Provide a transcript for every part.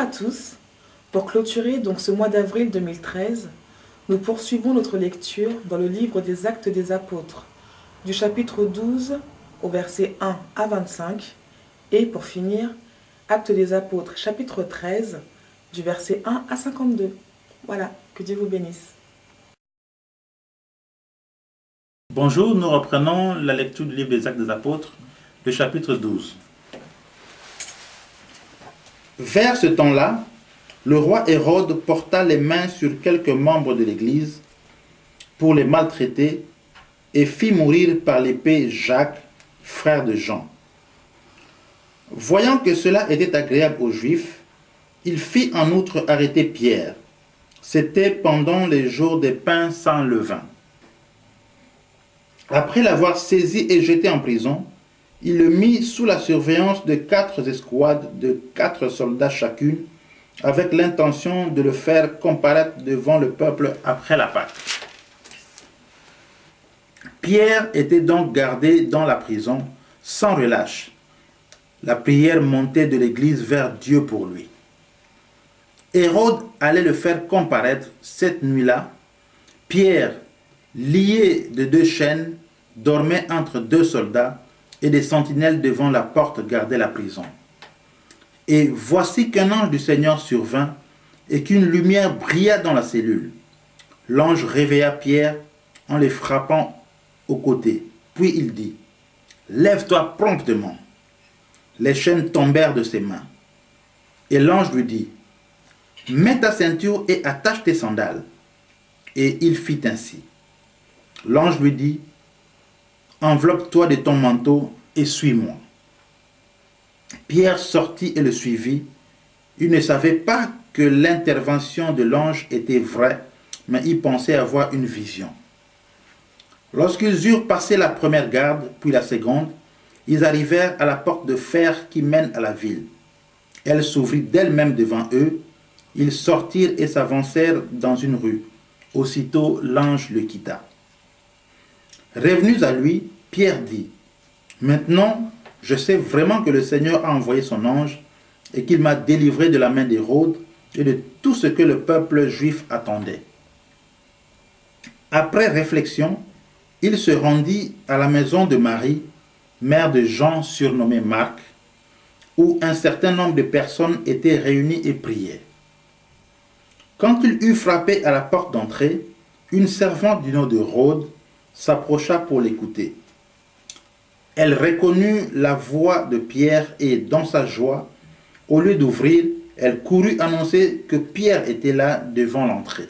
à tous. Pour clôturer donc ce mois d'avril 2013, nous poursuivons notre lecture dans le livre des Actes des Apôtres, du chapitre 12 au verset 1 à 25, et pour finir, Actes des Apôtres, chapitre 13, du verset 1 à 52. Voilà, que Dieu vous bénisse. Bonjour, nous reprenons la lecture du livre des Actes des Apôtres, le chapitre 12. Vers ce temps-là, le roi Hérode porta les mains sur quelques membres de l'Église pour les maltraiter et fit mourir par l'épée Jacques, frère de Jean. Voyant que cela était agréable aux Juifs, il fit en outre arrêter Pierre. C'était pendant les jours des pains sans levain. Après l'avoir saisi et jeté en prison, il le mit sous la surveillance de 4 escouades de 4 soldats chacune, avec l'intention de le faire comparaître devant le peuple après la Pâque. Pierre était donc gardé dans la prison sans relâche. La prière montait de l'Église vers Dieu pour lui. Hérode allait le faire comparaître cette nuit-là. Pierre, lié de 2 chaînes, dormait entre 2 soldats et des sentinelles devant la porte gardaient la prison. Et voici qu'un ange du Seigneur survint et qu'une lumière brilla dans la cellule. L'ange réveilla Pierre en le frappant au côté. Puis il dit, « Lève-toi promptement. » Les chaînes tombèrent de ses mains. Et l'ange lui dit, « Mets ta ceinture et attache tes sandales. » Et il fit ainsi. L'ange lui dit, « Enveloppe-toi de ton manteau et suis-moi. » Pierre sortit et le suivit. Il ne savait pas que l'intervention de l'ange était vraie, mais il pensait avoir une vision. Lorsqu'ils eurent passé la première garde, puis la seconde, ils arrivèrent à la porte de fer qui mène à la ville. Elle s'ouvrit d'elle-même devant eux. Ils sortirent et s'avancèrent dans une rue. Aussitôt, l'ange le quitta. Revenus à lui, Pierre dit, « Maintenant, je sais vraiment que le Seigneur a envoyé son ange et qu'il m'a délivré de la main d'Hérode et de tout ce que le peuple juif attendait. » Après réflexion, il se rendit à la maison de Marie, mère de Jean surnommé Marc, où un certain nombre de personnes étaient réunies et priaient. Quand il eut frappé à la porte d'entrée, une servante du nom de Rhode s'approcha pour l'écouter. Elle reconnut la voix de Pierre et, dans sa joie, au lieu d'ouvrir, elle courut annoncer que Pierre était là devant l'entrée.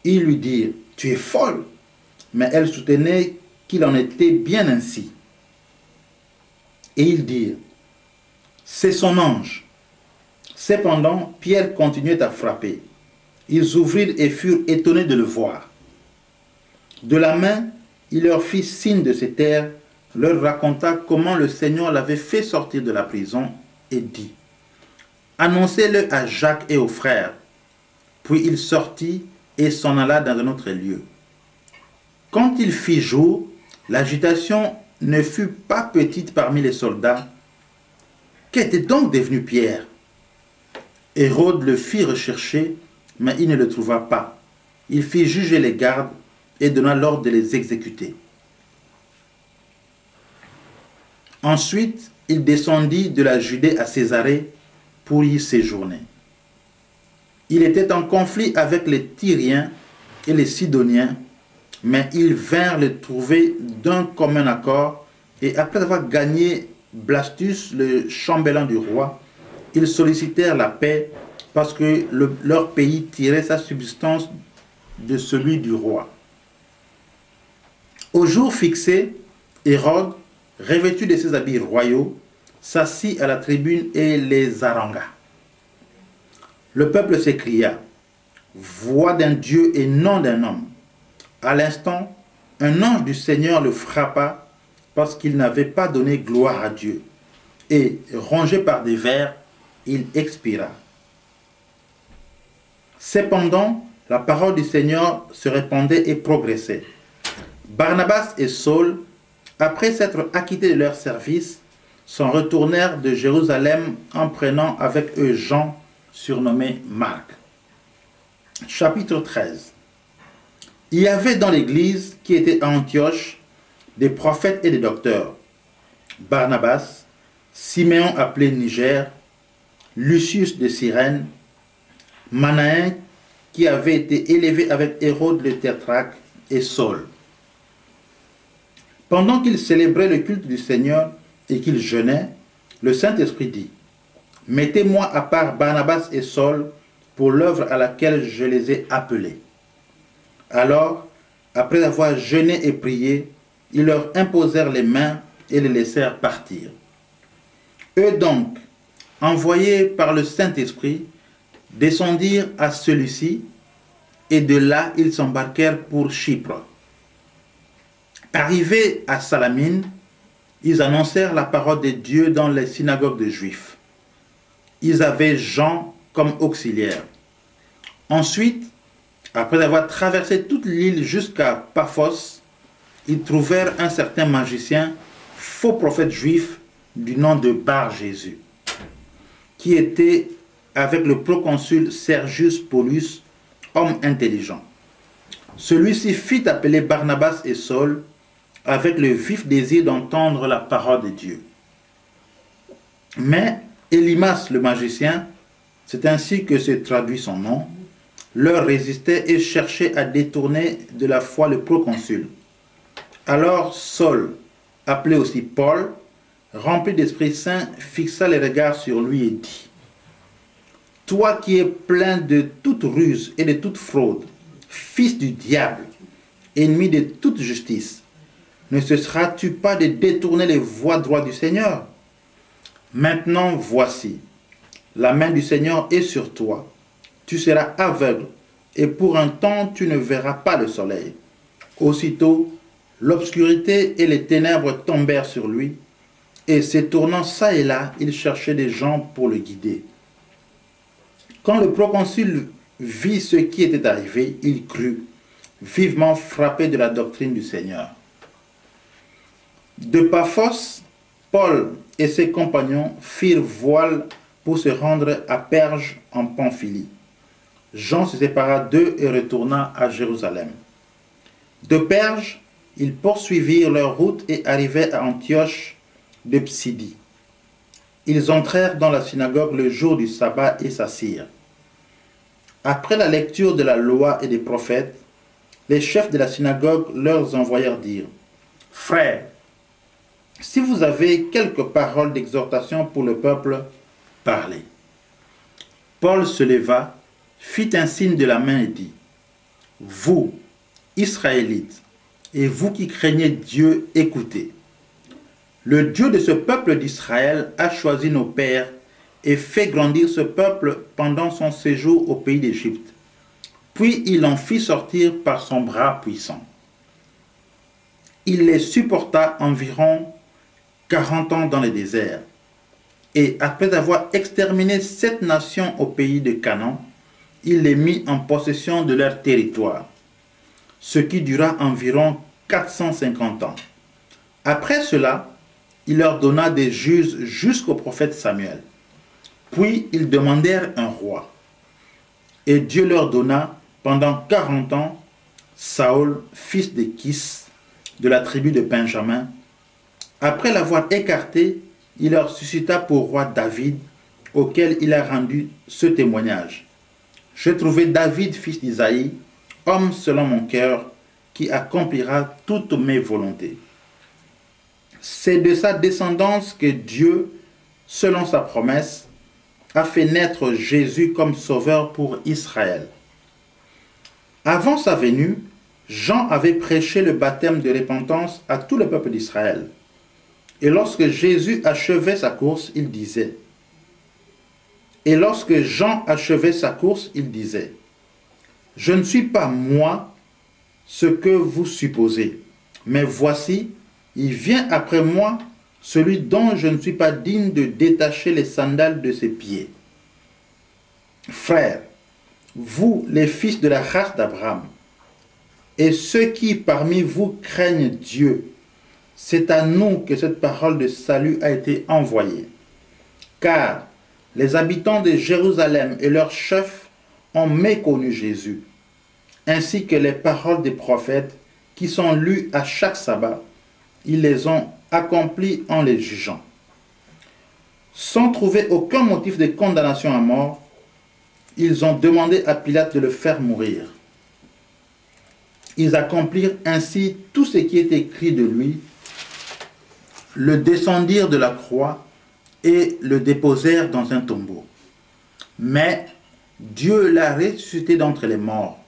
Ils lui dirent, « Tu es folle !» Mais elle soutenait qu'il en était bien ainsi. Et ils dirent, « C'est son ange. » Cependant, Pierre continuait à frapper. Ils ouvrirent et furent étonnés de le voir. De la main, il leur fit signe de se taire, leur raconta comment le Seigneur l'avait fait sortir de la prison et dit, « Annoncez-le à Jacques et aux frères. » Puis il sortit et s'en alla dans un autre lieu. Quand il fit jour, l'agitation ne fut pas petite parmi les soldats. Qu'était donc devenu Pierre? Hérode le fit rechercher, mais il ne le trouva pas. Il fit juger les gardes et donna l'ordre de les exécuter. Ensuite, il descendit de la Judée à Césarée pour y séjourner. Il était en conflit avec les Tyriens et les Sidoniens, mais ils vinrent le trouver d'un commun accord et après avoir gagné Blastus, le chambellan du roi, ils sollicitèrent la paix parce que leur pays tirait sa subsistance de celui du roi. Au jour fixé, Hérode, revêtu de ses habits royaux, s'assit à la tribune et les harangua. Le peuple s'écria, « Voix d'un Dieu et non d'un homme !» À l'instant, un ange du Seigneur le frappa parce qu'il n'avait pas donné gloire à Dieu. Et, rongé par des vers, il expira. Cependant, la parole du Seigneur se répandait et progressait. Barnabas et Saul, après s'être acquittés de leur service, s'en retournèrent de Jérusalem en prenant avec eux Jean, surnommé Marc. Chapitre 13. Il y avait dans l'église qui était à Antioche des prophètes et des docteurs. Barnabas, Siméon appelé Niger, Lucius de Cyrène, Manaen qui avait été élevé avec Hérode le Tétrarque et Saul. Pendant qu'ils célébraient le culte du Seigneur et qu'ils jeûnaient, le Saint-Esprit dit: Mettez-moi à part Barnabas et Saul pour l'œuvre à laquelle je les ai appelés. Alors, après avoir jeûné et prié, ils leur imposèrent les mains et les laissèrent partir. Eux donc, envoyés par le Saint-Esprit, descendirent à celui-ci, et de là ils s'embarquèrent pour Chypre. Arrivés à Salamine, ils annoncèrent la parole de Dieu dans les synagogues des Juifs. Ils avaient Jean comme auxiliaire. Ensuite, après avoir traversé toute l'île jusqu'à Paphos, ils trouvèrent un certain magicien, faux prophète juif du nom de Bar-Jésus, qui était avec le proconsul Sergius Paulus, homme intelligent. Celui-ci fit appeler Barnabas et Saul avec le vif désir d'entendre la parole de Dieu. Mais Élymas le magicien, c'est ainsi que se traduit son nom, leur résistait et cherchait à détourner de la foi le proconsul. Alors Saul, appelé aussi Paul, rempli d'Esprit Saint, fixa les regards sur lui et dit: Toi qui es plein de toute ruse et de toute fraude, fils du diable, ennemi de toute justice, ne cesseras-tu pas de détourner les voies droites du Seigneur? Maintenant voici, la main du Seigneur est sur toi. Tu seras aveugle, et pour un temps tu ne verras pas le soleil. Aussitôt, l'obscurité et les ténèbres tombèrent sur lui, et se tournant çà et là, il cherchait des gens pour le guider. Quand le proconsul vit ce qui était arrivé, il crut, vivement frappé de la doctrine du Seigneur. De Paphos, Paul et ses compagnons firent voile pour se rendre à Perge en Pamphylie. Jean se sépara d'eux et retourna à Jérusalem. De Perge, ils poursuivirent leur route et arrivaient à Antioche de Psidie. Ils entrèrent dans la synagogue le jour du sabbat et s'assirent. Après la lecture de la loi et des prophètes, les chefs de la synagogue leur envoyèrent dire: Frères, si vous avez quelques paroles d'exhortation pour le peuple, parlez. Paul se leva, fit un signe de la main et dit: Vous, Israélites, et vous qui craignez Dieu, écoutez. Le Dieu de ce peuple d'Israël a choisi nos pères et fait grandir ce peuple pendant son séjour au pays d'Égypte. Puis il en fit sortir par son bras puissant. Il les supporta environ 40 ans dans le désert. Et après avoir exterminé 7 nations au pays de Canaan, il les mit en possession de leur territoire, ce qui dura environ 450 ans. Après cela, il leur donna des juges jusqu'au prophète Samuel. Puis ils demandèrent un roi. Et Dieu leur donna, pendant 40 ans, Saül, fils de Kis, de la tribu de Benjamin. Après l'avoir écarté, il leur suscita pour roi David, auquel il a rendu ce témoignage. J'ai trouvé David, fils d'Isaïe, homme selon mon cœur, qui accomplira toutes mes volontés. C'est de sa descendance que Dieu, selon sa promesse, a fait naître Jésus comme sauveur pour Israël. Avant sa venue, Jean avait prêché le baptême de repentance à tout le peuple d'Israël. Et lorsque Jésus achevait sa course, il disait, Et lorsque Jean achevait sa course, il disait, Je ne suis pas moi ce que vous supposez, mais voici, il vient après moi, celui dont je ne suis pas digne de détacher les sandales de ses pieds. Frères, vous les fils de la race d'Abraham, et ceux qui parmi vous craignent Dieu, c'est à nous que cette parole de salut a été envoyée. Car les habitants de Jérusalem et leurs chefs ont méconnu Jésus, ainsi que les paroles des prophètes qui sont lues à chaque sabbat. Ils les ont accomplies en les jugeant. Sans trouver aucun motif de condamnation à mort, ils ont demandé à Pilate de le faire mourir. Ils accomplirent ainsi tout ce qui est écrit de lui, le descendirent de la croix et le déposèrent dans un tombeau. Mais Dieu l'a ressuscité d'entre les morts.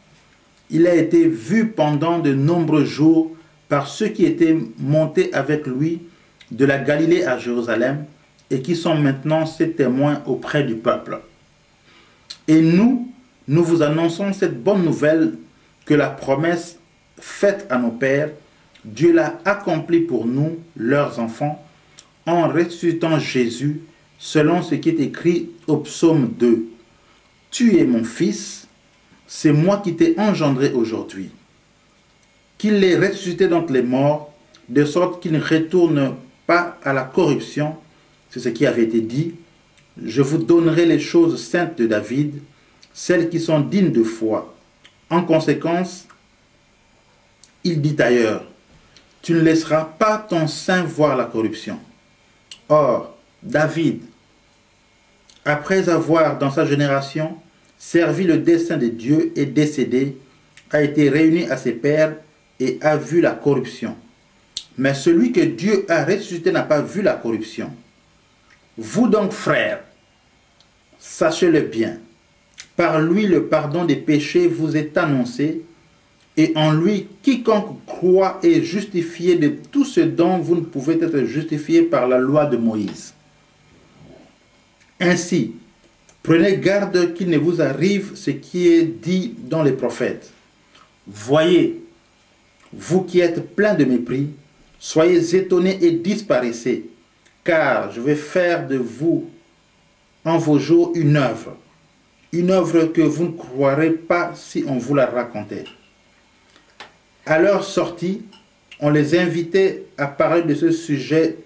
Il a été vu pendant de nombreux jours par ceux qui étaient montés avec lui de la Galilée à Jérusalem et qui sont maintenant ses témoins auprès du peuple. Et nous vous annonçons cette bonne nouvelle que la promesse faite à nos pères, Dieu l'a accomplie pour nous, leurs enfants, en ressuscitant Jésus, selon ce qui est écrit au psaume 2. « Tu es mon fils, c'est moi qui t'ai engendré aujourd'hui. » Qu'il l'ait ressuscité d'entre les morts, de sorte qu'il ne retourne pas à la corruption. C'est ce qui avait été dit. « Je vous donnerai les choses saintes de David, celles qui sont dignes de foi. » En conséquence, il dit ailleurs, « Tu ne laisseras pas ton sein voir la corruption. » Or, David, après avoir dans sa génération servi le dessein de Dieu et décédé, a été réuni à ses pères et a vu la corruption. Mais celui que Dieu a ressuscité n'a pas vu la corruption. Vous donc, frères, sachez-le bien, par lui le pardon des péchés vous est annoncé, et en lui quiconque croit est justifié de tout ce dont vous ne pouvez être justifié par la loi de Moïse. Ainsi, prenez garde qu'il ne vous arrive ce qui est dit dans les prophètes. Voyez, vous qui êtes pleins de mépris, soyez étonnés et disparaissez, car je vais faire de vous en vos jours une œuvre que vous ne croirez pas si on vous la racontait. À leur sortie, on les invitait à parler de ce sujet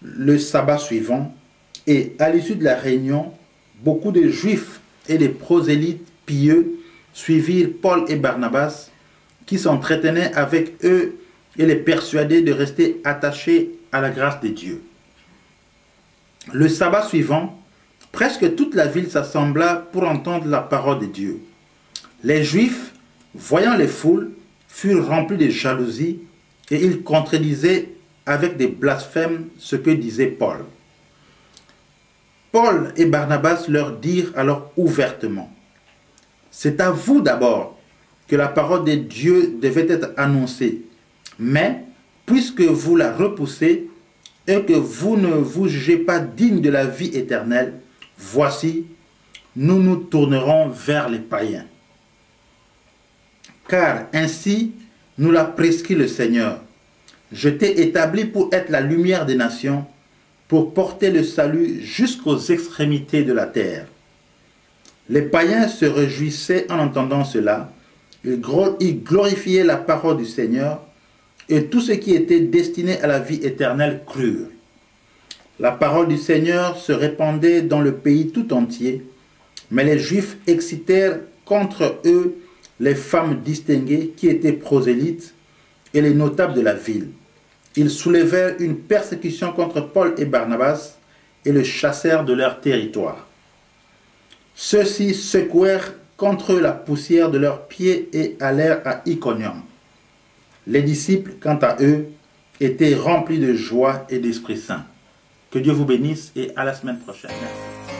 le sabbat suivant, et à l'issue de la réunion, beaucoup de Juifs et des prosélytes pieux suivirent Paul et Barnabas, qui s'entretenaient avec eux et les persuadaient de rester attachés à la grâce de Dieu. Le sabbat suivant, presque toute la ville s'assembla pour entendre la parole de Dieu. Les Juifs, voyant les foules, furent remplis de jalousie et ils contredisaient avec des blasphèmes ce que disait Paul. Paul et Barnabas leur dirent alors ouvertement, « C'est à vous d'abord que la parole de Dieu devait être annoncée, mais puisque vous la repoussez et que vous ne vous jugez pas digne de la vie éternelle, voici, nous nous tournerons vers les païens. Car ainsi nous l'a prescrit le Seigneur. Je t'ai établi pour être la lumière des nations, pour porter le salut jusqu'aux extrémités de la terre. » Les païens se réjouissaient en entendant cela. Ils glorifiaient la parole du Seigneur et tout ce qui était destiné à la vie éternelle crurent. La parole du Seigneur se répandait dans le pays tout entier, mais les Juifs excitèrent contre eux les femmes distinguées qui étaient prosélytes et les notables de la ville. Ils soulevèrent une persécution contre Paul et Barnabas et le chassèrent de leur territoire. Ceux-ci secouèrent contre eux la poussière de leurs pieds et allèrent à Iconium. Les disciples, quant à eux, étaient remplis de joie et d'Esprit Saint. Que Dieu vous bénisse et à la semaine prochaine. Merci.